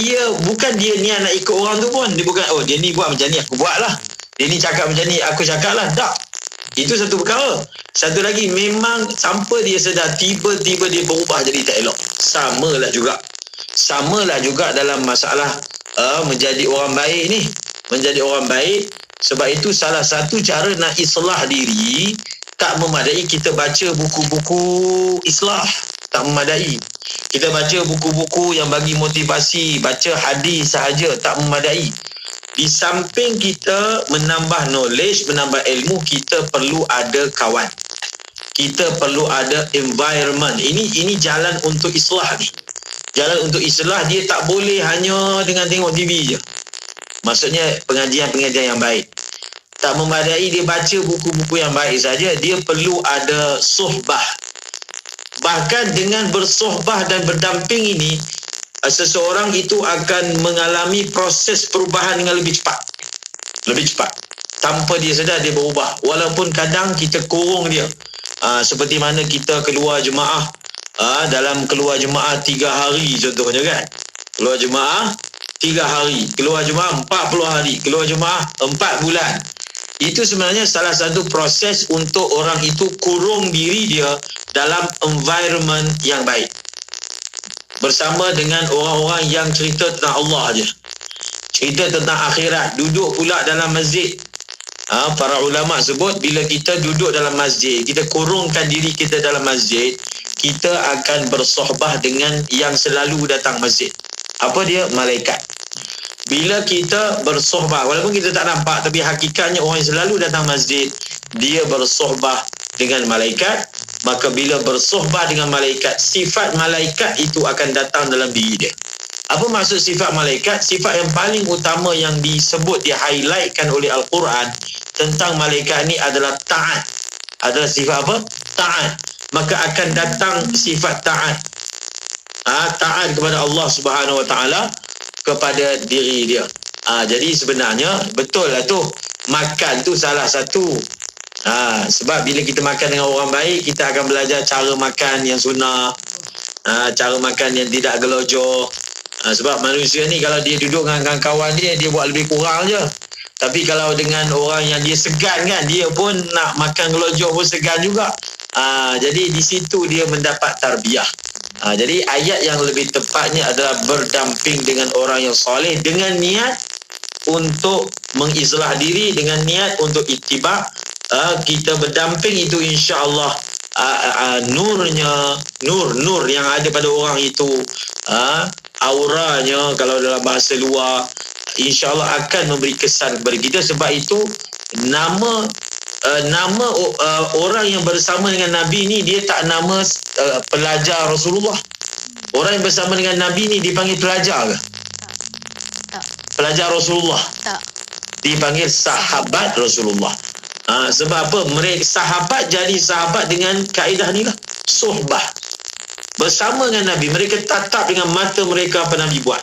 bukan dia niat nak ikut orang tu pun. Dia bukan, dia ni buat macam ni, aku buat lah. Dia ni cakap macam ni, aku cakap lah. Tak. Itu satu perkara. Satu lagi, memang tanpa dia sedar, tiba-tiba dia berubah jadi tak elok. Samalah juga dalam masalah menjadi orang baik ni. Menjadi orang baik. Sebab itu salah satu cara nak islah diri, tak memadai kita baca buku-buku islah. Tak memadai. Kita baca buku-buku yang bagi motivasi, baca hadis sahaja, tak memadai. Di samping kita menambah knowledge, menambah ilmu, kita perlu ada kawan. Kita perlu ada environment. Ini jalan untuk islah ni. Jalan untuk islah dia tak boleh hanya dengan tengok TV je. Maksudnya pengajian-pengajian yang baik. Tak memadai dia baca buku-buku yang baik saja, dia perlu ada sohbah. Bahkan dengan bersohbah dan berdamping ini, seseorang itu akan mengalami proses perubahan dengan lebih cepat. Tanpa dia sedar dia berubah. Walaupun kadang kita kurung dia. Seperti mana kita keluar jemaah. Dalam keluar jemaah 3 hari contohnya kan. Keluar jemaah 3 hari. Keluar jemaah 40 hari. Keluar jemaah 4 bulan. Itu sebenarnya salah satu proses untuk orang itu kurung diri dia dalam environment yang baik. Bersama dengan orang-orang yang cerita tentang Allah je. Cerita tentang akhirat. Duduk pula dalam masjid. Para ulama sebut bila kita duduk dalam masjid, kita kurungkan diri kita dalam masjid, kita akan bersohbah dengan yang selalu datang masjid. Apa dia? Malaikat. Bila kita bersohbah, walaupun kita tak nampak, tapi hakikatnya orang yang selalu datang masjid, dia bersohbah dengan malaikat. Maka bila bersohbah dengan malaikat, sifat malaikat itu akan datang dalam diri dia. Apa maksud sifat malaikat? Sifat yang paling utama yang disebut, di-highlightkan oleh Al-Quran tentang malaikat ni adalah ta'at. Adalah sifat apa? Ta'at. Maka akan datang sifat ta'at. Ta'at kepada Allah Subhanahu Wa Taala, kepada diri dia. Jadi sebenarnya betul lah tu, makan tu salah satu. Sebab bila kita makan dengan orang baik, kita akan belajar cara makan yang sunnah, cara makan yang tidak gelojok. Sebab manusia ni kalau dia duduk dengan kawan dia buat lebih kurang je. Tapi kalau dengan orang yang dia segan kan, dia pun nak makan gelojok pun segan juga. Jadi di situ dia mendapat tarbiyah. Jadi ayat yang lebih tepatnya adalah berdamping dengan orang yang soleh dengan niat untuk mengislah diri, dengan niat untuk ittiba. Kita berdamping itu insya-Allah nur yang ada pada orang itu, auranya kalau dalam bahasa luar, insya-Allah akan memberi kesan kepada kita. Sebab itu nama orang yang bersama dengan Nabi ni, dia tak nama pelajar Rasulullah. Orang yang bersama dengan Nabi ni dipanggil pelajar ke? Tak. Pelajar Rasulullah? Tak. Dipanggil sahabat Rasulullah. Sebab apa? Mereka sahabat jadi sahabat dengan kaedah ni lah, sohbah. Bersama dengan Nabi, mereka tatap dengan mata mereka apa Nabi buat.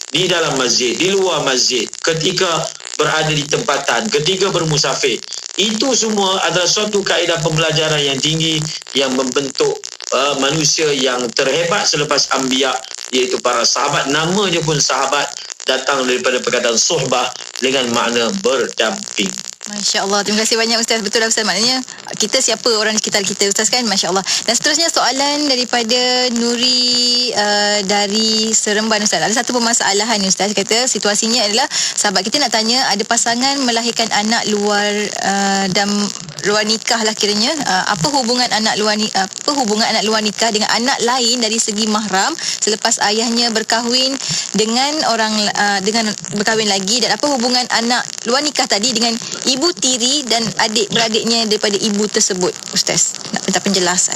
Di dalam masjid, di luar masjid, ketika berada di tempatan, ketika bermusafir. Itu semua adalah suatu kaedah pembelajaran yang tinggi yang membentuk manusia yang terhebat selepas Anbiya, iaitu para sahabat. Namanya pun sahabat, datang daripada perkataan sohbah dengan makna berdamping. Masya Allah, terima kasih banyak Ustaz. Betul lah Ustaz, maknanya kita siapa orang di sekitar kita Ustaz kan, Masya Allah. Dan seterusnya soalan daripada Nuri dari Seremban Ustaz. Ada satu permasalahan ni Ustaz, kata situasinya adalah sahabat kita nak tanya, ada pasangan melahirkan anak luar nikah lah kiranya. Apa hubungan anak luar nikah dengan anak lain dari segi mahram selepas ayahnya berkahwin dengan dengan berkahwin lagi, dan apa hubungan anak luar nikah tadi dengan ibu tiri dan adik-beradiknya daripada ibu tersebut? Ustaz, nak minta penjelasan.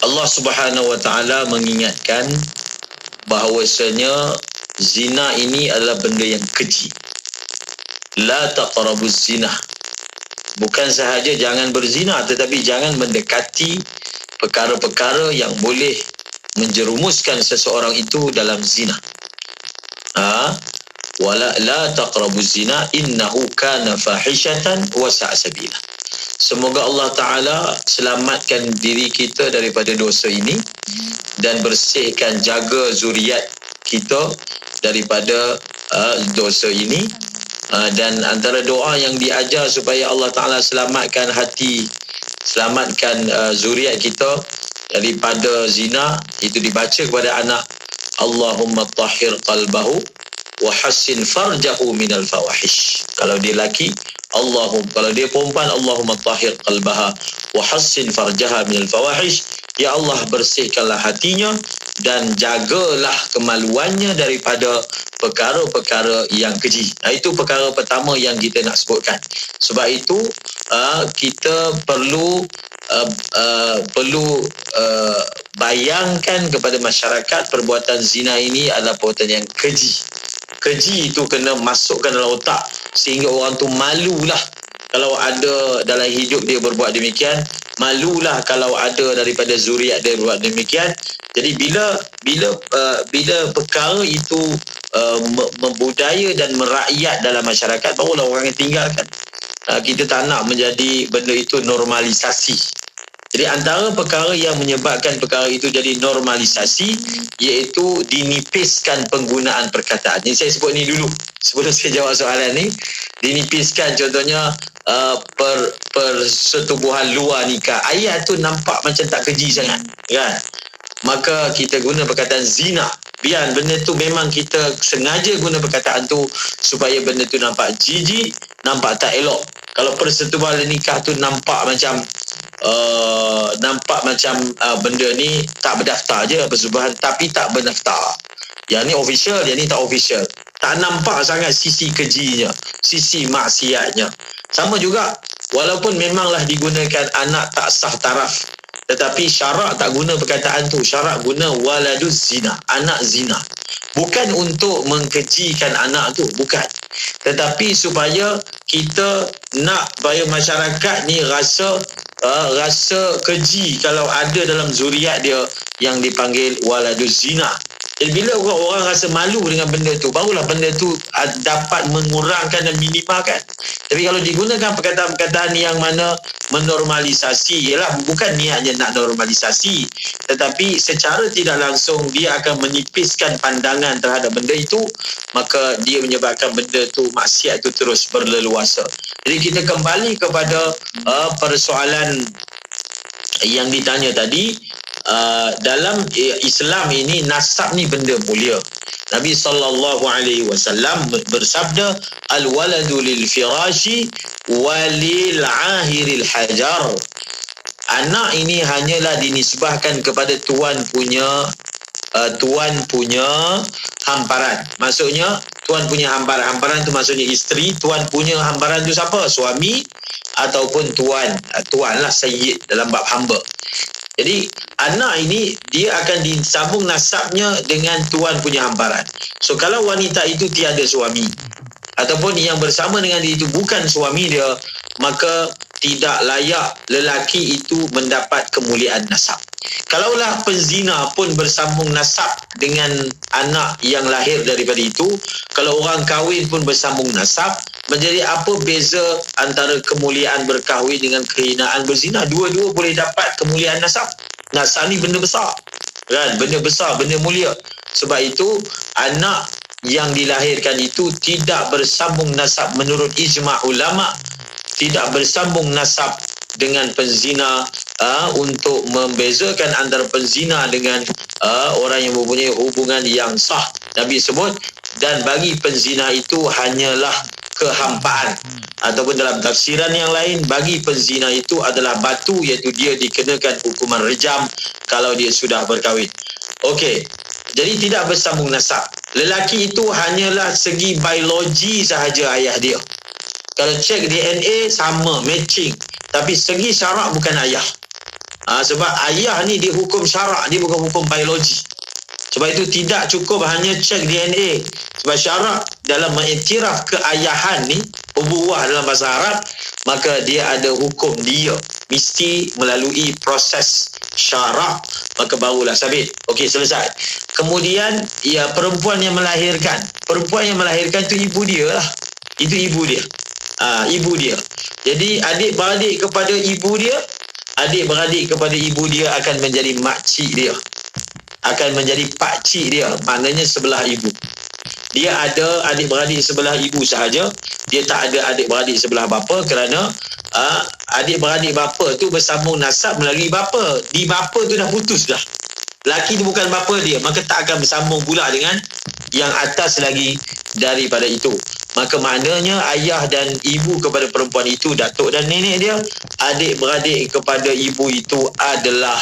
Allah Subhanahu Wa Taala mengingatkan bahawasanya zina ini adalah benda yang keji. La taqrabuz zina. Bukan sahaja jangan berzina, tetapi jangan mendekati perkara-perkara yang boleh menjerumuskan seseorang itu dalam zina. Wala la taqrabuz zina innahu kana fahishatan wa sa'a sabila. Semoga Allah Ta'ala selamatkan diri kita daripada dosa ini dan bersihkan, jaga zuriat kita daripada dosa ini. Dan antara doa yang diajar supaya Allah Ta'ala selamatkan hati, selamatkan zuriat kita daripada zina, itu dibaca kepada anak, Allahumma tahhir qalbahu wa hassin farjahu minal fawahish. Kalau dia lelaki, kalau dia perempuan, Allahumma tahhir qalbaha wa hassin farjaha minal fawahish. Ya Allah, bersihkanlah hatinya dan jagalah kemaluannya daripada perkara-perkara yang keji. Itu perkara pertama yang kita nak sebutkan. Sebab itu kita perlu bayangkan kepada masyarakat, perbuatan zina ini adalah perbuatan yang keji. Keji itu kena masukkan dalam otak sehingga orang tu malulah kalau ada dalam hidup dia berbuat demikian, malulah kalau ada daripada zuriat dia berbuat demikian. Jadi bila perkara itu membudaya dan merakyat dalam masyarakat, barulah orang yang tinggalkan. Kita tak nak menjadi benda itu normalisasi. Jadi antara perkara yang menyebabkan perkara itu jadi normalisasi iaitu dinipiskan penggunaan perkataan. Jadi saya sebut ni dulu sebelum saya jawab soalan ni. Dinipiskan, contohnya persetubuhan luar nikah. Ayat tu nampak macam tak keji sangat, kan? Maka kita guna perkataan zina. Biar benda tu memang kita sengaja guna perkataan tu supaya benda tu nampak jijik, nampak tak elok. Kalau persetubuhan nikah tu nampak macam benda ni tak berdaftar je persetubuhan, tapi tak berdaftar. Yang ni official, yang ni tak official. Tak nampak sangat sisi kejinya, sisi maksiatnya. Sama juga, walaupun memanglah digunakan anak tak sah taraf, tetapi syarak tak guna perkataan tu. Syarak guna waladuz zina, anak zina. Bukan untuk mengkejikan anak tu, bukan. Tetapi supaya kita nak supaya masyarakat ni rasa keji kalau ada dalam zuriat dia yang dipanggil waladuz zina. Jadi bila orang rasa malu dengan benda tu, barulah benda tu dapat mengurangkan dan minimalkan. Tapi kalau digunakan perkataan-perkataan yang mana menormalisasi, ialah bukan niatnya nak normalisasi, tetapi secara tidak langsung dia akan menipiskan pandangan terhadap benda itu, maka dia menyebabkan benda tu, maksiat tu terus berleluasa. Jadi kita kembali kepada persoalan yang ditanya tadi. Dalam Islam ini nasab ni benda mulia. Nabi SAW bersabda, al-waladu lil firashi walil ahiril hajar. Anak ini hanyalah dinisbahkan kepada tuan punya hamparan. Maksudnya tuan punya hamparan. Hamparan tu maksudnya isteri. Tuan punya hamparan tu siapa? Suami ataupun tuan. Tuan lah sayyid dalam bab hamba. Jadi anak ini dia akan disambung nasabnya dengan tuan punya hamparan. So kalau wanita itu tiada suami ataupun yang bersama dengan dia itu bukan suami dia, maka tidak layak lelaki itu mendapat kemuliaan nasab. Kalaulah penzina pun bersambung nasab dengan anak yang lahir daripada itu, kalau orang kahwin pun bersambung nasab, menjadi apa beza antara kemuliaan berkahwin dengan kehinaan berzina? Dua-dua boleh dapat kemuliaan nasab. Nasab ni benda besar, kan? Benda besar, benda mulia. Sebab itu anak yang dilahirkan itu tidak bersambung nasab menurut ijma' ulama, tidak bersambung nasab dengan penzina, untuk membezakan antara penzina dengan orang yang mempunyai hubungan yang sah. Nabi sebut, dan bagi penzina itu hanyalah kehampaan. Ataupun dalam tafsiran yang lain, bagi penzina itu adalah batu, iaitu dia dikenakan hukuman rejam kalau dia sudah berkahwin. Okey, jadi tidak bersambung nasab. Lelaki itu hanyalah segi biologi sahaja ayah dia. Kalau cek DNA sama, matching. Tapi segi syarak bukan ayah. Sebab ayah ni dia hukum syarak, dia bukan hukum biologi. Sebab itu tidak cukup hanya cek DNA. Sebab syarak dalam mengiktiraf keayahan ni, ubuwah dalam bahasa Arab, maka dia ada hukum dia. Mesti melalui proses syarak, maka barulah sabit. Okey, selesai. Kemudian, ya, perempuan yang melahirkan. Perempuan yang melahirkan tu ibu dia lah. Itu ibu dia. Ibu dia. Jadi adik-beradik kepada ibu dia, adik-beradik kepada ibu dia akan menjadi makcik dia, akan menjadi pakcik dia, maknanya sebelah ibu. Dia ada adik-beradik sebelah ibu sahaja, dia tak ada adik-beradik sebelah bapa, kerana adik-beradik bapa tu bersambung nasab melalui bapa. Di bapa tu dah putus dah. Laki tu bukan bapa dia, maka tak akan bersambung pula dengan yang atas lagi daripada itu. Maka maknanya ayah dan ibu kepada perempuan itu, datuk dan nenek dia, adik-beradik kepada ibu itu adalah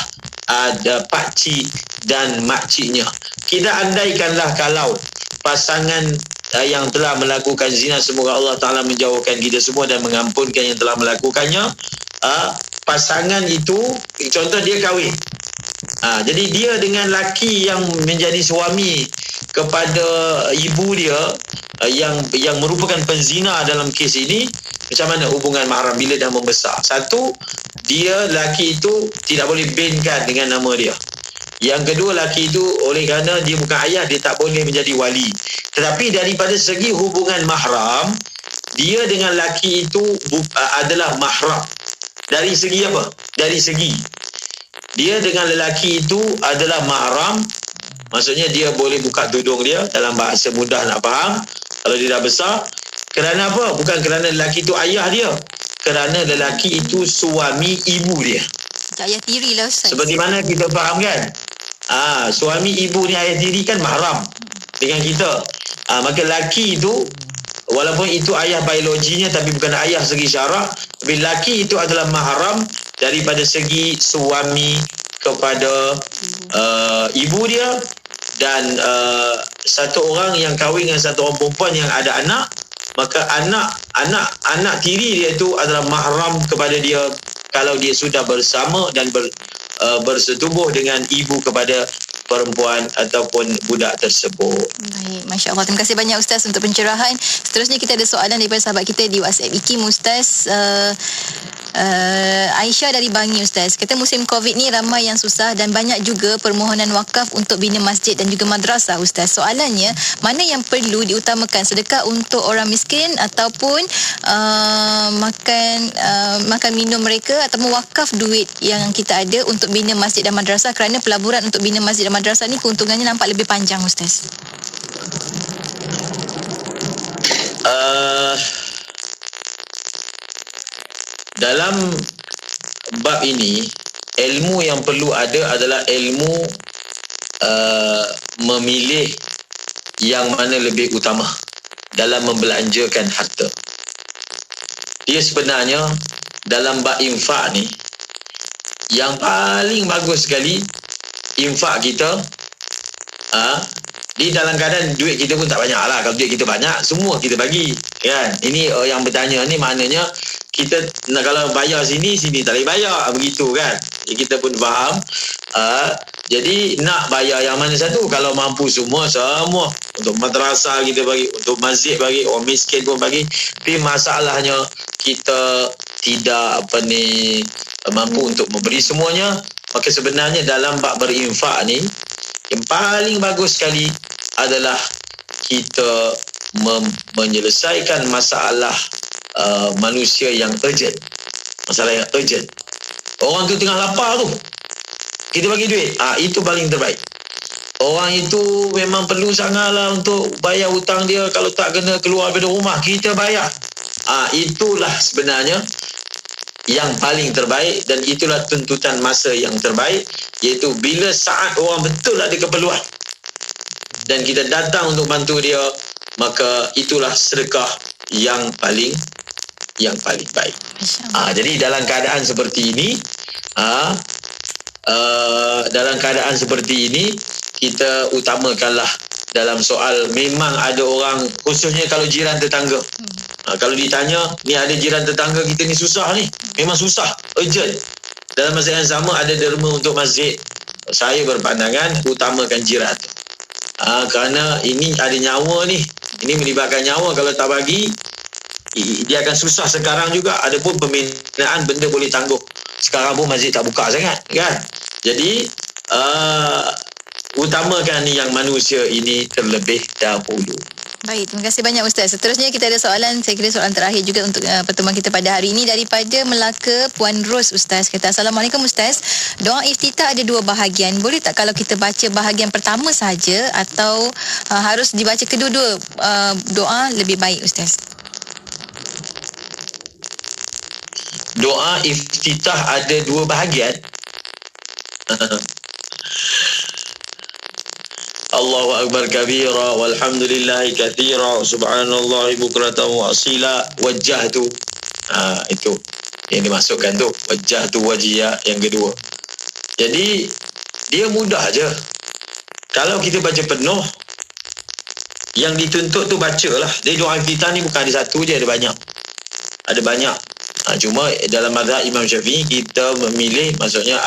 ada pakcik dan makciknya. Kita andaikanlah kalau pasangan yang telah melakukan zina, semoga Allah Ta'ala menjauhkan kita semua dan mengampunkan yang telah melakukannya, pasangan itu, contoh dia kahwin, jadi dia dengan laki yang menjadi suami kepada ibu dia, yang merupakan penzina dalam kes ini, macam mana hubungan mahram bila dah membesar? Satu, dia laki itu tidak boleh binkan dengan nama dia. Yang kedua, laki itu oleh kerana dia bukan ayah, dia tak boleh menjadi wali. Tetapi daripada segi hubungan mahram, dia dengan laki itu adalah mahram. Dari segi apa? Dari segi dia dengan lelaki itu adalah mahram. Maksudnya dia boleh buka tudung dia, dalam bahasa mudah nak faham, kalau dia dah besar. Kerana apa? Bukan kerana lelaki itu ayah dia, kerana lelaki itu suami ibu dia. Ayah tiri lah, Ustaz. Seperti mana kita faham kan? Suami ibu ni ayah tiri kan mahram dengan kita. Maka laki itu walaupun itu ayah biologinya tapi bukan ayah segi syarak, tapi laki itu adalah mahram daripada segi suami kepada ibu dia, dan satu orang yang kahwin dengan satu orang perempuan yang ada anak, maka anak tiri dia itu adalah mahram kepada dia kalau dia sudah bersama dan bersetubuh dengan ibu kepada perempuan ataupun budak tersebut. Baik, Masya Allah. Terima kasih banyak Ustaz untuk pencerahan. Seterusnya kita ada soalan daripada sahabat kita di WhatsApp IKIM Ustaz. Aisyah dari Bangi Ustaz. Kata musim Covid ni ramai yang susah dan banyak juga permohonan wakaf untuk bina masjid dan juga madrasah Ustaz. Soalannya, mana yang perlu diutamakan, sedekah untuk orang miskin ataupun makan minum mereka, ataupun wakaf duit yang kita ada untuk bina masjid dan madrasah, kerana pelaburan untuk bina masjid dan madrasah ni keuntungannya nampak lebih panjang Ustaz. Dalam bab ini, ilmu yang perlu ada adalah ilmu memilih yang mana lebih utama dalam membelanjakan harta. Dia sebenarnya dalam bab infak ni, yang paling bagus sekali infak kita di dalam keadaan duit kita pun tak banyak lah. Kalau duit kita banyak, semua kita bagi, kan? Ini yang bertanya ni maknanya kita kalau bayar sini tak boleh bayar, begitu kan? Kita pun faham. Jadi nak bayar yang mana satu? Kalau mampu semua untuk madrasah kita bagi, untuk masjid bagi, orang miskin pun bagi. Tapi masalahnya kita tidak mampu untuk memberi semuanya. Maka sebenarnya dalam bab berinfak ni, yang paling bagus sekali adalah kita menyelesaikan masalah manusia yang urgent. Masalah yang urgent. Orang tu tengah lapar tu, kita bagi duit. Itu paling terbaik. Orang itu memang perlu sangatlah untuk bayar hutang dia. Kalau tak kena keluar daripada rumah, kita bayar. Itulah sebenarnya yang paling terbaik, dan itulah tuntutan masa yang terbaik, iaitu bila saat orang betul ada keperluan dan kita datang untuk bantu dia, maka itulah sedekah yang paling baik. Jadi dalam keadaan seperti ini, kita utamakanlah dalam soal, memang ada orang, khususnya kalau jiran tetangga. Kalau ditanya, ni ada jiran tetangga kita ni susah ni, memang susah, urgent. Dalam masa yang sama ada derma untuk masjid, saya berpandangan utamakan jiran. Kerana ini ada nyawa ni, ini melibatkan nyawa. Kalau tak bagi, dia akan susah sekarang juga. Ada pun pembinaan benda boleh tangguh. Sekarang pun masjid tak buka sangat, kan? Jadi utamakan yang manusia ini terlebih dahulu. Baik, terima kasih banyak Ustaz. Seterusnya kita ada soalan, saya kira soalan terakhir juga untuk pertemuan kita pada hari ini, daripada Melaka, Puan Ros Ustaz. Kata, Assalamualaikum Ustaz. Doa iftitah ada 2 bahagian. Boleh tak kalau kita baca bahagian pertama saja, atau harus dibaca kedua-dua doa lebih baik Ustaz? Doa iftitah ada 2 bahagian. Allahu Akbar kabira, walhamdulillahi kathira, subhanallahi bukratan wa asila, wajjahtu. Itu yang dimasukkan tu, wajjahtu wajhiya yang kedua. Jadi dia mudah je. Kalau kita baca penuh, yang dituntut tu bacalah. Jadi doa iftitah ni bukan ada satu je, ada banyak. Ada banyak. Cuma dalam mazhab Imam Syafi'i kita memilih, maksudnya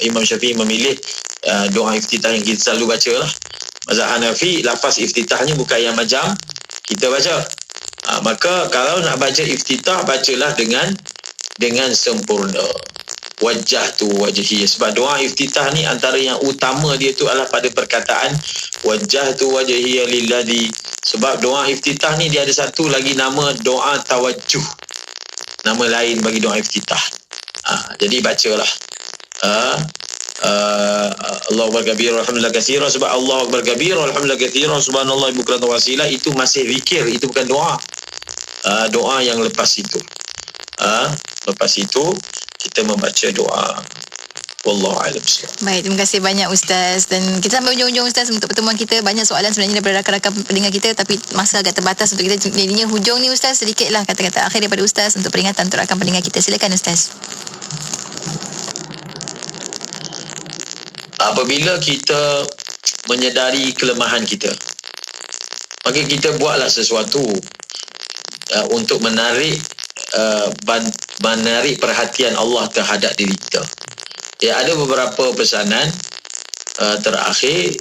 Imam Syafi'i memilih doa iftitah yang kita selalu baca lah. Mazhab Hanafi, lafaz iftitahnya bukan yang macam kita baca. Maka kalau nak baca iftitah, bacalah dengan sempurna. Wajjahtu wajhi. Sebab doa iftitah ni antara yang utama dia tu adalah pada perkataan wajjahtu wajhi lilladhi. Sebab doa iftitah ni dia ada satu lagi nama, doa tawajjuh. Nama lain bagi doa iftitah. Jadi bacalah. Allahu Akbar kabira, alhamdulillah katsira. Sebab Allahu Akbar kabira, alhamdulillah katsira, subhanallah bukratan wa asila, itu masih zikir, itu bukan doa. Doa yang lepas itu. Lepas itu kita membaca doa Wallahu a'lam. Baik, terima kasih banyak Ustaz. Dan kita sampai hujung-hujung Ustaz untuk pertemuan kita. Banyak soalan sebenarnya daripada rakan-rakan pendengar kita, tapi masa agak terbatas untuk kita. Jadinya hujung ni Ustaz, sedikitlah kata-kata akhir daripada Ustaz untuk peringatan untuk rakan pendengar kita. Silakan Ustaz. Apabila kita menyedari kelemahan kita, maka kita buatlah sesuatu untuk menarik perhatian Allah terhadap diri kita. Ya, ada beberapa pesanan terakhir